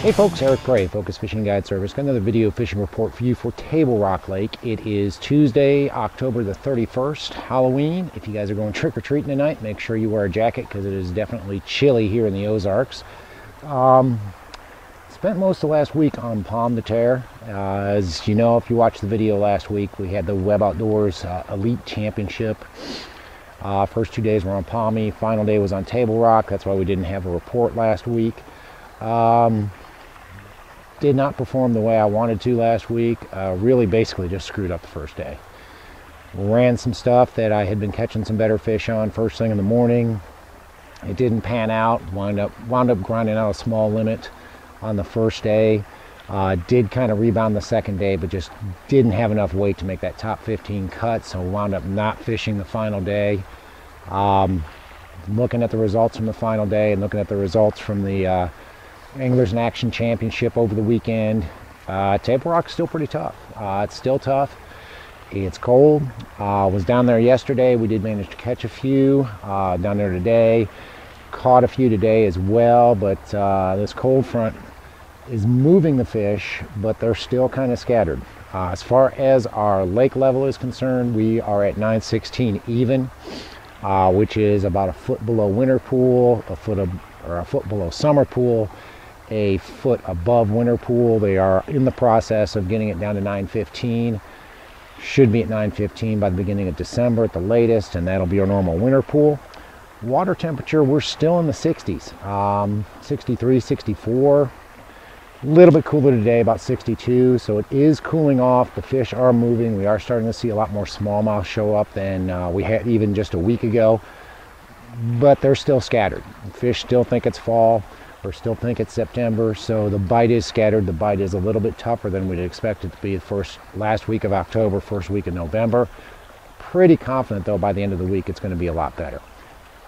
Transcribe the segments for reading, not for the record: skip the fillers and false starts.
Hey folks, Eric Prey, Focus Fishing Guide Service. Got another video fishing report for you for Table Rock Lake. It is Tuesday, October the 31st, Halloween. If you guys are going trick-or-treating tonight, make sure you wear a jacket because it is definitely chilly here in the Ozarks. Spent most of last week on Palm de Terre. As you know, if you watched the video last week, we had the Web Outdoors Elite Championship. First 2 days were on Palmy, final day was on Table Rock. That's why we didn't have a report last week. Did not perform the way I wanted to last week. Really basically just screwed up the first day. Ran some stuff that I had been catching some better fish on first thing in the morning. It didn't pan out. Wound up grinding out a small limit on the first day. Did kind of rebound the second day, but just didn't have enough weight to make that top 15 cut, so wound up not fishing the final day. Looking at the results from the final day and looking at the results from the Anglers in Action Championship over the weekend, Table Rock's still pretty tough. It's still tough. It's cold. Was down there yesterday. We did manage to catch a few. Down there today. Caught a few today as well, but this cold front is moving the fish, but they're still kind of scattered. As far as our lake level is concerned, we are at 916 even, which is about a foot below winter pool, a foot below summer pool, a foot above winter pool. They are in the process of getting it down to 915. Should be at 915 by the beginning of December at the latest, and that'll be our normal winter pool. Water temperature, we're still in the 60s, 63, 64. A little bit cooler today, about 62, so it is cooling off. The fish are moving. We are starting to see a lot more smallmouth show up than we had even just a week ago, but they're still scattered. Fish still think it's fall, or still think it's September, so the bite is scattered. The bite is a little bit tougher than we'd expect it to be last week of October, first week of November. Pretty confident though by the end of the week it's going to be a lot better.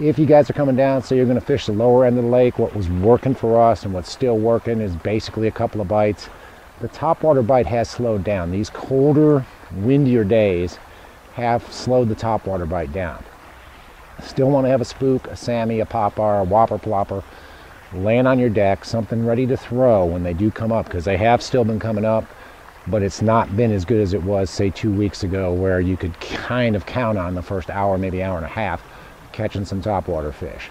If you guys are coming down, so you're going to fish the lower end of the lake, what was working for us and what's still working is basically a couple of bites. The topwater bite has slowed down. These colder, windier days have slowed the topwater bite down. Still want to have a spook, a Sammy, a popper, a whopper plopper laying on your deck, something ready to throw when they do come up, because they have still been coming up, but it's not been as good as it was, say, 2 weeks ago, where you could kind of count on the first hour, maybe hour and a half, catching some topwater fish.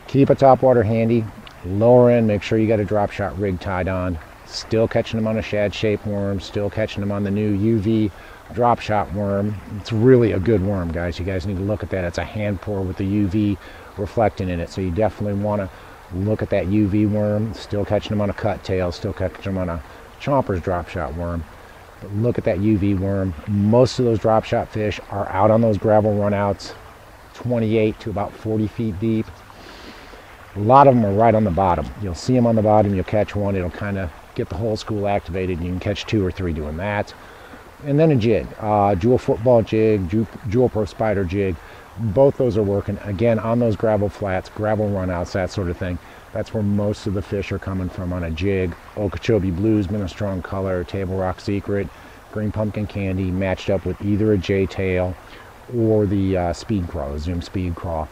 Keep a topwater handy. Lower end, make sure you got a drop shot rig tied on. Still catching them on a shad shaped worm, still catching them on the new UV drop shot worm. It's really a good worm, guys. You guys need to look at that. It's a hand pour with the UV reflecting in it, so you definitely want to look at that UV worm. Still catching them on a cut tail, still catching them on a chomper's drop shot worm. But look at that UV worm. Most of those drop shot fish are out on those gravel runouts, 28 to about 40 feet deep. A lot of them are right on the bottom. You'll see them on the bottom, you'll catch one, it'll kind of get the whole school activated, and you can catch 2 or 3 doing that. And then a jig, jewel football jig, jewel pro spider jig. Both those are working, again, on those gravel flats, gravel runouts, that sort of thing. That's where most of the fish are coming from on a jig. Okeechobee Blue's been a strong color, Table Rock Secret, Green Pumpkin Candy, matched up with either a J-tail or the speed crawl, the Zoom speed crawl.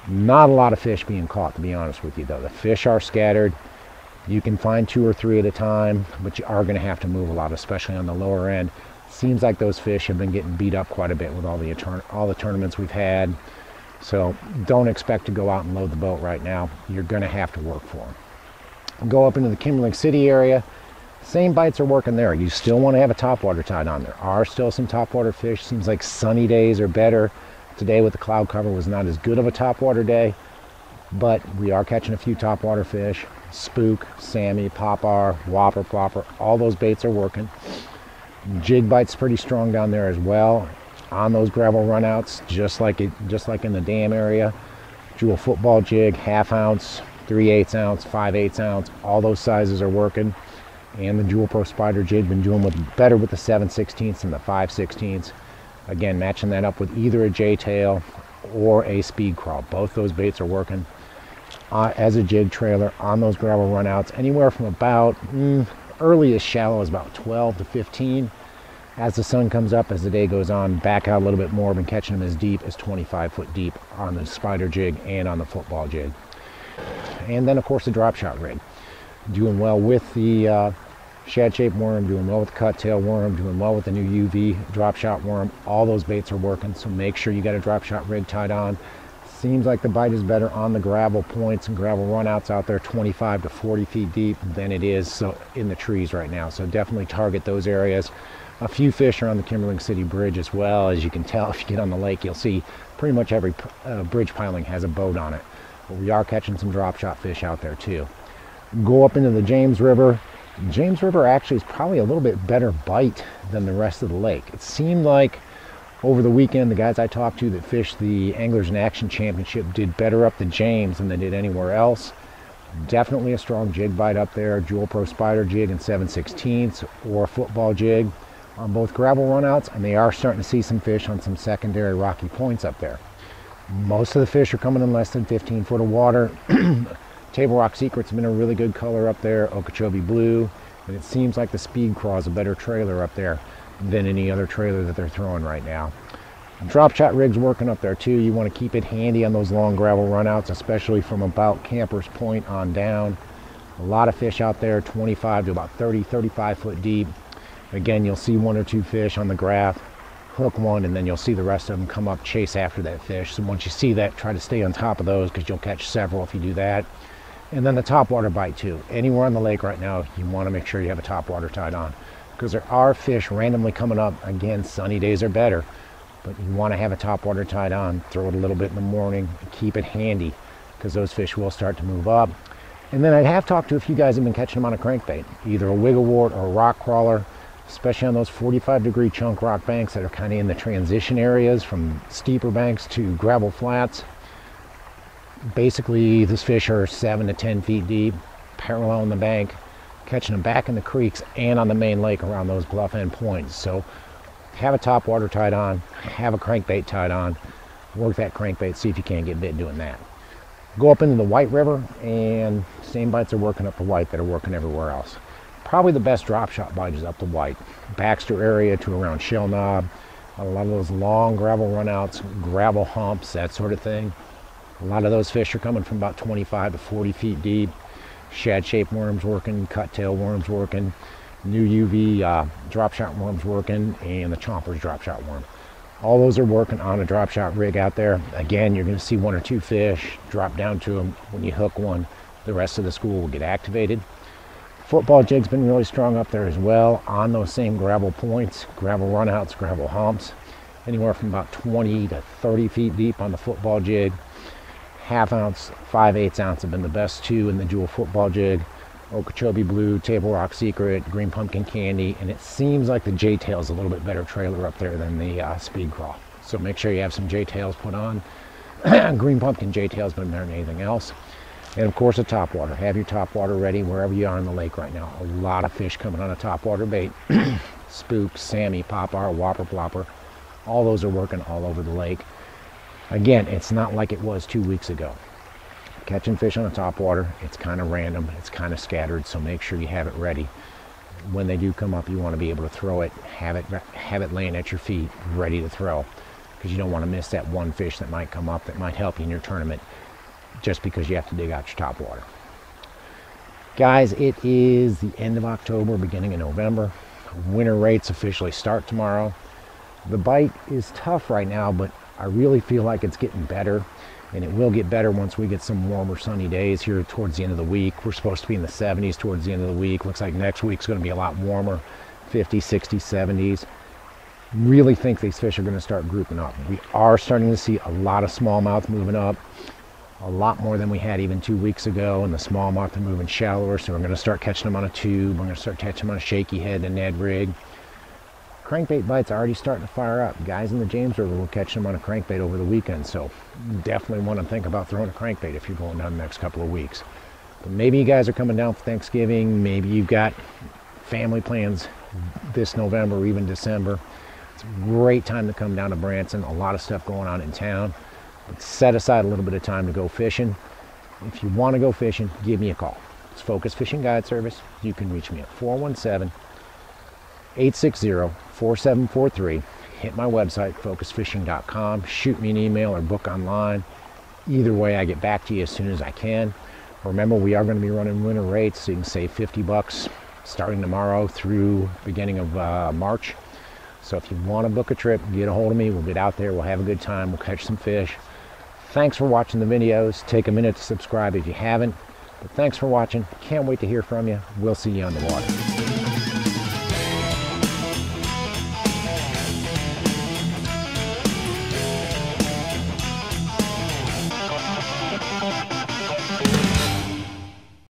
Not a lot of fish being caught, to be honest with you, though. The fish are scattered. You can find 2 or 3 at a time, but you are going to have to move a lot, especially on the lower end. Seems like those fish have been getting beat up quite a bit with all the tournaments we've had. So don't expect to go out and load the boat right now. You're going to have to work for them. Go up into the Kimberling City area. Same bites are working there. You still want to have a topwater tied on. There are still some topwater fish. Seems like sunny days are better. Today with the cloud cover was not as good of a topwater day, but we are catching a few topwater fish. Spook, Sammy, popper, whopper, plopper, all those baits are working. Jig bites pretty strong down there as well on those gravel runouts, just like in the dam area. Jewel football jig, 1/2 ounce, 3/8 ounce, 5/8 ounce, all those sizes are working. And the Jewel Pro Spider jig been doing better with the 7/16 and the 5/16. Again, matching that up with either a J-tail or a speed crawl. Both those baits are working as a jig trailer on those gravel runouts, anywhere from about earliest shallow is about 12 to 15. As the sun comes up, as the day goes on, back out a little bit more. Been catching them as deep as 25 foot deep on the spider jig and on the football jig. And then of course the drop shot rig. Doing well with the shad-shaped worm, doing well with the cut-tail worm, doing well with the new UV drop shot worm. All those baits are working, so make sure you got a drop shot rig tied on. Seems like the bite is better on the gravel points and gravel runouts out there 25 to 40 feet deep than it is in the trees right now. So definitely target those areas. A few fish are on the Kimberling City Bridge as well. As you can tell, if you get on the lake, you'll see pretty much every bridge piling has a boat on it. But we are catching some drop shot fish out there too. Go up into the James River. James River actually is probably a little bit better bite than the rest of the lake. It seemed like over the weekend, the guys I talked to that fished the Anglers in Action Championship did better up the James than they did anywhere else. Definitely a strong jig bite up there, Jewel Pro Spider jig in 7/16 or a football jig on both gravel runouts, and they are starting to see some fish on some secondary rocky points up there. Most of the fish are coming in less than 15 foot of water. Table Rock Secret's been a really good color up there, Okeechobee Blue, and it seems like the Speed Craw is a better trailer up there than any other trailer that they're throwing right now. Drop shot rig's working up there too. You want to keep it handy on those long gravel runouts, especially from about Campers Point on down. A lot of fish out there, 25 to about 30, 35 foot deep. Again, you'll see one or two fish on the graph, hook one, and then you'll see the rest of them come up, chase after that fish. So once you see that, try to stay on top of those because you'll catch several if you do that. And then the topwater bite too. Anywhere on the lake right now, you want to make sure you have a topwater tied on because there are fish randomly coming up. Again, sunny days are better, but you want to have a topwater tied on. Throw it a little bit in the morning, keep it handy because those fish will start to move up. And then I have talked to a few guys who have been catching them on a crankbait, either a wigglewort or a rock crawler, especially on those 45-degree chunk rock banks that are kind of in the transition areas from steeper banks to gravel flats. Basically, these fish are 7 to 10 feet deep, parallel in the bank, catching them back in the creeks and on the main lake around those bluff end points. So have a topwater tied on, have a crankbait tied on, work that crankbait, see if you can't get bit doing that. Go up into the White River, and same bites are working up the White that are working everywhere else. Probably the best drop shot bite is up the White. Baxter area to around Shell Knob, a lot of those long gravel runouts, gravel humps, that sort of thing. A lot of those fish are coming from about 25 to 40 feet deep. Shad-shaped worms working, cut-tail worms working, new UV drop shot worms working, and the Chomper's drop shot worm. All those are working on a drop shot rig out there. Again, you're going to see one or two fish drop down to them. When you hook one, the rest of the school will get activated. Football jig's been really strong up there as well on those same gravel points, gravel runouts, gravel humps, anywhere from about 20 to 30 feet deep on the football jig. Half ounce, 5/8 ounce have been the best two in the Jewel football jig. Okeechobee Blue, Table Rock Secret, Green Pumpkin Candy, and it seems like the J-Tail is a little bit better trailer up there than the Speed Craw. So make sure you have some J-Tails put on. Green Pumpkin J-Tail's been better than anything else. And of course a topwater. Have your topwater ready wherever you are in the lake right now. A lot of fish coming on a topwater bait. Spook, Sammy, Popar, Whopper, Plopper. All those are working all over the lake. Again, it's not like it was 2 weeks ago. Catching fish on a topwater, it's kind of random, it's kind of scattered, so make sure you have it ready. When they do come up, you want to be able to throw it, have it laying at your feet, ready to throw, because you don't want to miss that one fish that might come up that might help you in your tournament just because you have to dig out your topwater. Guys, it is the end of October, beginning of November. Winter rates officially start tomorrow. The bite is tough right now, but I really feel like it's getting better, and it will get better once we get some warmer sunny days here towards the end of the week. We're supposed to be in the 70s towards the end of the week. Looks like next week's going to be a lot warmer, 50s, 60s, 70s. Really think these fish are going to start grouping up. We are starting to see a lot of smallmouth moving up, a lot more than we had even 2 weeks ago, and the smallmouth are moving shallower, so we're going to start catching them on a tube. We're going to start catching them on a shaky head and Ned rig. Crankbait bites are already starting to fire up. Guys in the James River will catch them on a crankbait over the weekend, so definitely want to think about throwing a crankbait if you're going down the next couple of weeks. But maybe you guys are coming down for Thanksgiving, maybe you've got family plans this November or even December. It's a great time to come down to Branson. A lot of stuff going on in town, but set aside a little bit of time to go fishing. If you want to go fishing, give me a call. It's Focus Fishing Guide Service. You can reach me at 417-860-4743. Hit my website, focusfishing.com. Shoot me an email or book online. Either way, I get back to you as soon as I can. Remember, we are going to be running winter rates, so you can save $50 starting tomorrow through beginning of March. So if you want to book a trip, get a hold of me. We'll get out there. We'll have a good time. We'll catch some fish. Thanks for watching the videos. Take a minute to subscribe if you haven't. But thanks for watching. Can't wait to hear from you. We'll see you on the water.